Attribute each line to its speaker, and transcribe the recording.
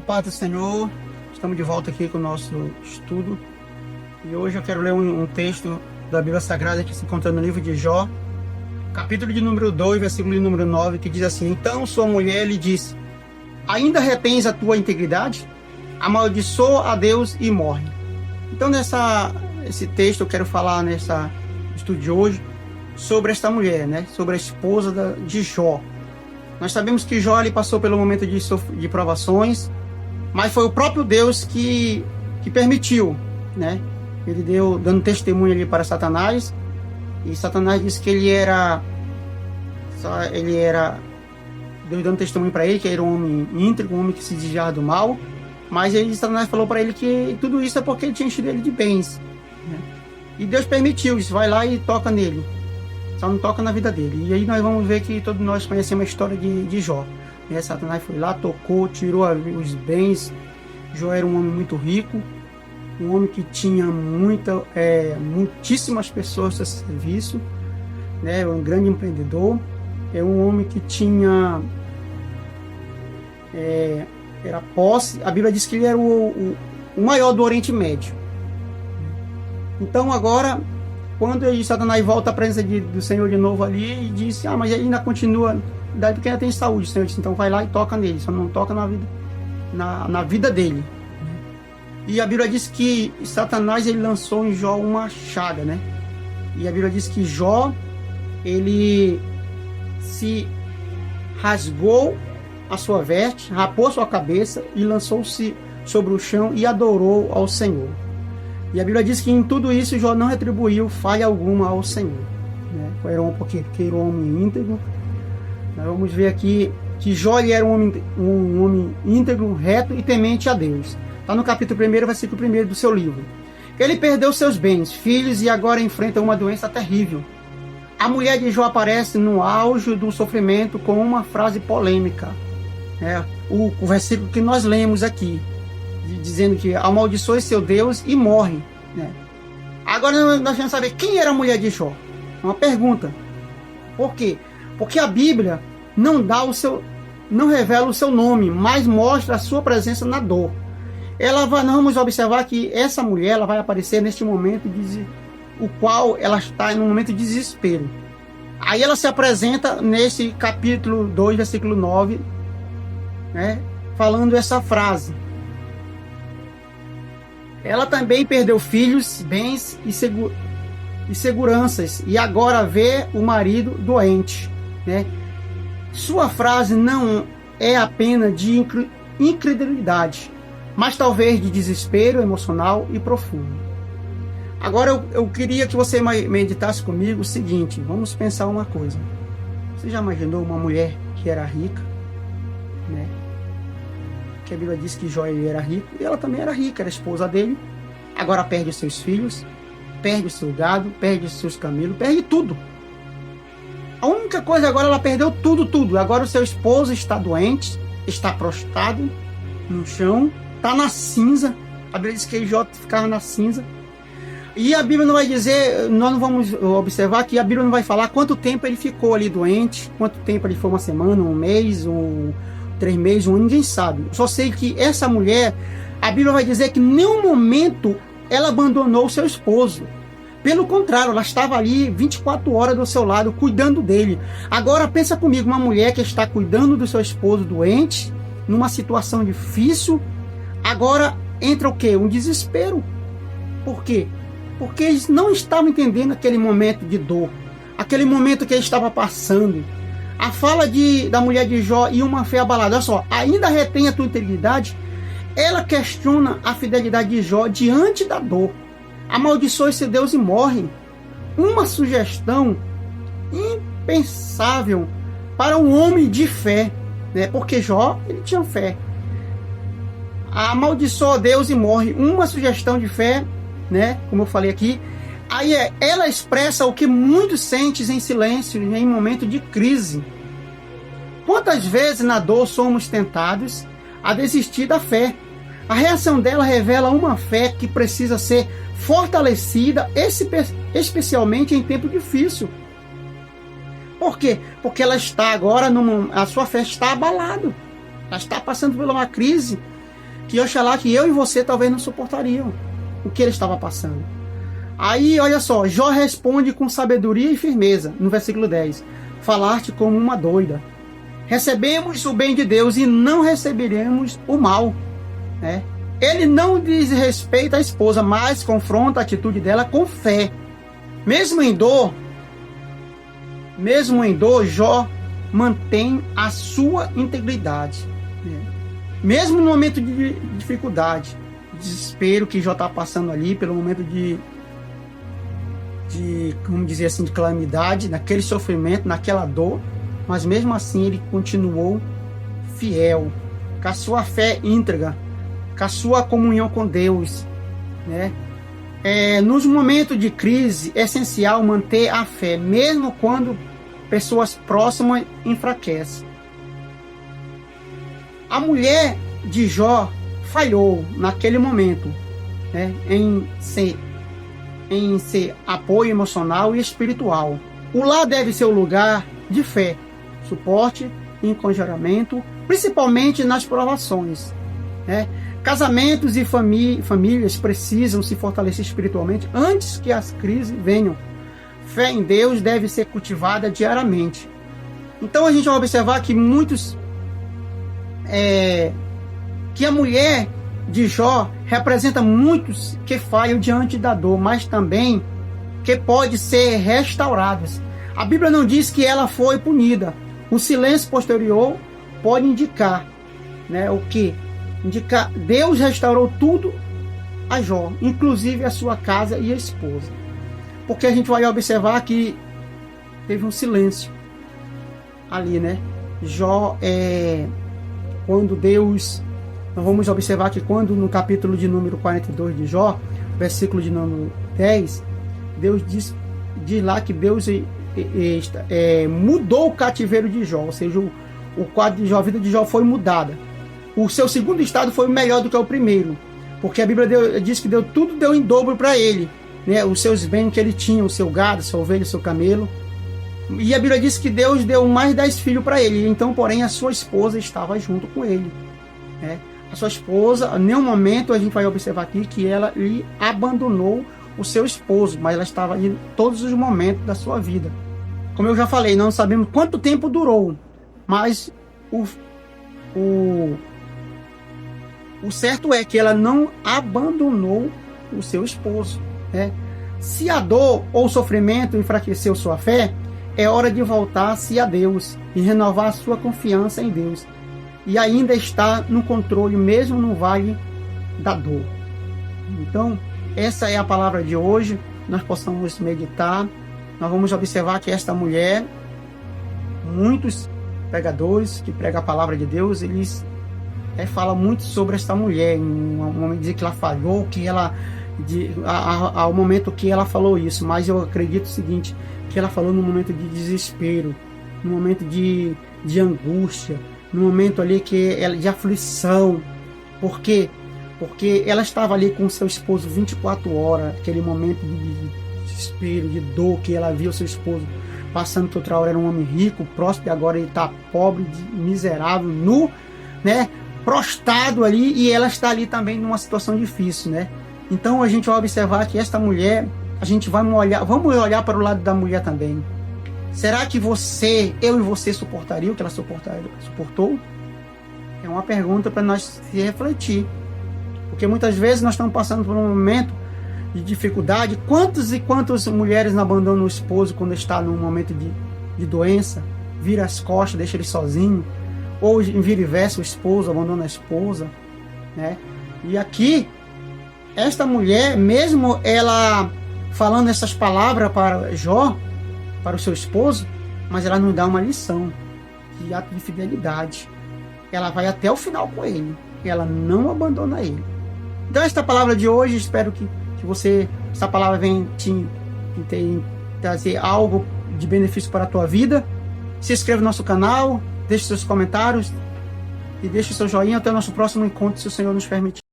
Speaker 1: Paz do Senhor, estamos de volta aqui com o nosso estudo e hoje eu quero ler um texto da Bíblia Sagrada que se encontra no livro de Jó, capítulo de número 2, versículo de número 9, que diz assim: Então sua mulher lhe disse: Ainda retens a tua integridade? Amaldiçoa a Deus e morre. Então esse texto eu quero falar nessa estudo de hoje sobre esta mulher, sobre a esposa de Jó. Nós sabemos que Jó ele passou pelo momento de provações, mas foi o próprio Deus que permitiu, Ele dando testemunho ali para Satanás, e Satanás disse que ele era Deus dando testemunho para ele, que era um homem íntegro, um homem que se desviava do mal, mas Satanás falou para ele que tudo isso é porque ele tinha enchido ele de bens, E Deus permitiu isso, vai lá e toca nele, só não toca na vida dele. E aí nós vamos ver que todos nós conhecemos a história de Jó. Satanás foi lá, tocou, tirou os bens. Jó era um homem muito rico, um homem que tinha muitíssimas pessoas a seu serviço, um grande empreendedor, um homem que tinha era posse. A Bíblia diz que ele era o maior do Oriente Médio. Então agora, quando Satanás volta à presença do Senhor de novo ali e diz: mas ele ainda continua, daí porque ainda tem saúde. O Senhor disse: então vai lá e toca nele, só não toca na vida dele. E a Bíblia diz que Satanás ele lançou em Jó uma chaga, E a Bíblia diz que Jó ele se rasgou a sua veste, rapou sua cabeça e lançou-se sobre o chão e adorou ao Senhor. E a Bíblia diz que em tudo isso Jó não retribuiu falha alguma ao Senhor, porque era um homem íntegro. Nós vamos ver aqui que Jó ele era um homem íntegro, reto e temente a Deus. Está no capítulo 1, versículo 1 do seu livro. Ele perdeu seus bens, filhos, e agora enfrenta uma doença terrível. A mulher de Jó aparece no auge do sofrimento com uma frase polêmica. O versículo que nós lemos aqui, dizendo que amaldiçoe seu Deus e morre. Agora nós vamos saber quem era a mulher de Jó. Uma pergunta. Por quê? Porque a Bíblia não revela o seu nome, mas mostra a sua presença na dor. Nós vamos observar que essa mulher ela vai aparecer neste momento o qual ela está em um momento de desespero. Aí ela se apresenta nesse capítulo 2, versículo 9, falando essa frase. Ela também perdeu filhos, bens e seguranças, e agora vê o marido doente. Sua frase não é apenas de incredulidade, mas talvez de desespero emocional e profundo. Agora eu queria que você meditasse comigo o seguinte: vamos pensar uma coisa. Você já imaginou uma mulher que era rica? Que a Bíblia diz que Jó ele era rico, e ela também era rica, era esposa dele. Agora perde os seus filhos, perde o seu gado, perde os seus camelos, perde tudo. A única coisa agora, ela perdeu tudo. Agora o seu esposo está doente, está prostrado no chão, está na cinza. A Bíblia diz que Jó ficava na cinza. E a Bíblia não vai dizer, nós não vamos observar que a Bíblia não vai falar quanto tempo ele ficou ali doente, quanto tempo ele foi, uma semana, um mês, 3 meses, ninguém sabe. Só sei que essa mulher, a Bíblia vai dizer que em nenhum momento ela abandonou o seu esposo. Pelo contrário, ela estava ali 24 horas do seu lado, cuidando dele. Agora pensa comigo, uma mulher que está cuidando do seu esposo doente, numa situação difícil, agora entra o quê? Um desespero. Por quê? Porque eles não estavam entendendo aquele momento de dor, aquele momento que ele estava passando. A fala da mulher de Jó e uma fé abalada. Olha só, ainda retém a tua integridade? Ela questiona a fidelidade de Jó diante da dor. Amaldiçoe seu Deus e morre. Uma sugestão impensável para um homem de fé, porque Jó ele tinha fé. Amaldiçoa Deus e morre. Uma sugestão de fé, como eu falei aqui. Aí ela expressa o que muitos sentem em silêncio em momento de crise. Quantas vezes na dor somos tentados a desistir da fé? A reação dela revela uma fé que precisa ser fortalecida, especialmente em tempo difícil. Por quê? Porque ela está agora, a sua fé está abalada. Ela está passando por uma crise. que oxalá que eu e você talvez não suportariam o que ele estava passando. Aí, olha só, Jó responde com sabedoria e firmeza, no versículo 10. Falaste como uma doida. Recebemos o bem de Deus e não receberemos o mal, né? Ele não diz respeito à esposa, mas confronta a atitude dela com fé. Mesmo em dor, Jó mantém a sua integridade, né? Mesmo no momento de dificuldade, desespero que Jó está passando ali, pelo momento de, como dizer assim, de calamidade, naquele sofrimento, naquela dor, mas mesmo assim ele continuou fiel, com a sua fé íntegra, com a sua comunhão com Deus, né? Nos momentos de crise é essencial manter a fé, mesmo quando pessoas próximas enfraquecem. A mulher de Jó falhou naquele momento, né, em ser apoio emocional e espiritual. O lar deve ser o lugar de fé, suporte e encorajamento, principalmente nas provações, né? Casamentos e famílias precisam se fortalecer espiritualmente antes que as crises venham. Fé em Deus deve ser cultivada diariamente. Então a gente vai observar que que a mulher de Jó representa muitos que falham diante da dor, mas também que pode ser restauradas. A Bíblia não diz que ela foi punida. O silêncio posterior pode indicar, né, o que? Indicar Deus restaurou tudo a Jó, inclusive a sua casa e a esposa. Porque a gente vai observar que teve um silêncio ali, né? Jó, quando Deus... Nós vamos observar que quando no capítulo de número 42 de Jó, versículo de número 10, Deus diz lá que Deus mudou o cativeiro de Jó, ou seja, o quadro de Jó, a vida de Jó foi mudada. O seu segundo estado foi melhor do que o primeiro, porque a Bíblia diz que tudo deu em dobro para ele, né? Os seus bens que ele tinha, o seu gado, sua ovelha, o seu camelo. E a Bíblia diz que Deus deu mais 10 filhos para ele. Então, porém, a sua esposa estava junto com ele, né? A sua esposa, em nenhum momento a gente vai observar aqui que ela lhe abandonou o seu esposo, mas ela estava em todos os momentos da sua vida. Como eu já falei, não sabemos quanto tempo durou, mas o certo é que ela não abandonou o seu esposo, né? Se a dor ou o sofrimento enfraqueceu sua fé, é hora de voltar-se a Deus e renovar a sua confiança em Deus. E ainda está no controle, mesmo no vale da dor. Então, essa é a palavra de hoje. Nós possamos meditar. Nós vamos observar que esta mulher, muitos pregadores que pregam a palavra de Deus, eles falam muito sobre esta mulher. Em um momento dizer que ela falhou, ao momento que ela falou isso. Mas eu acredito o seguinte, que ela falou num momento de desespero, num momento de angústia, no momento ali de aflição. Por quê? Porque ela estava ali com seu esposo 24 horas, aquele momento de desespero, de dor, que ela viu seu esposo passando, que outra hora era um homem rico, próspero, e agora ele está pobre, miserável, nu, né? Prostrado ali, e ela está ali também numa situação difícil, né? Então a gente vai observar que esta mulher, vamos olhar para o lado da mulher também. Será que eu e você suportaria o que ela suportou? É uma pergunta para nós se refletir. Porque muitas vezes nós estamos passando por um momento de dificuldade. Quantas e quantas mulheres não abandonam o esposo quando está num momento de doença, vira as costas, deixa ele sozinho, ou em vira e versa, o esposo abandona a esposa, né? E aqui, esta mulher, mesmo ela falando essas palavras para Jó, para o seu esposo, mas ela não dá uma lição de ato de fidelidade. Ela vai até o final com ele, ela não abandona ele. Então esta palavra de hoje, espero que essa palavra venha te trazer algo de benefício para a tua vida. Se inscreva no nosso canal, deixe seus comentários e deixe o seu joinha. Até o nosso próximo encontro, se o Senhor nos permitir.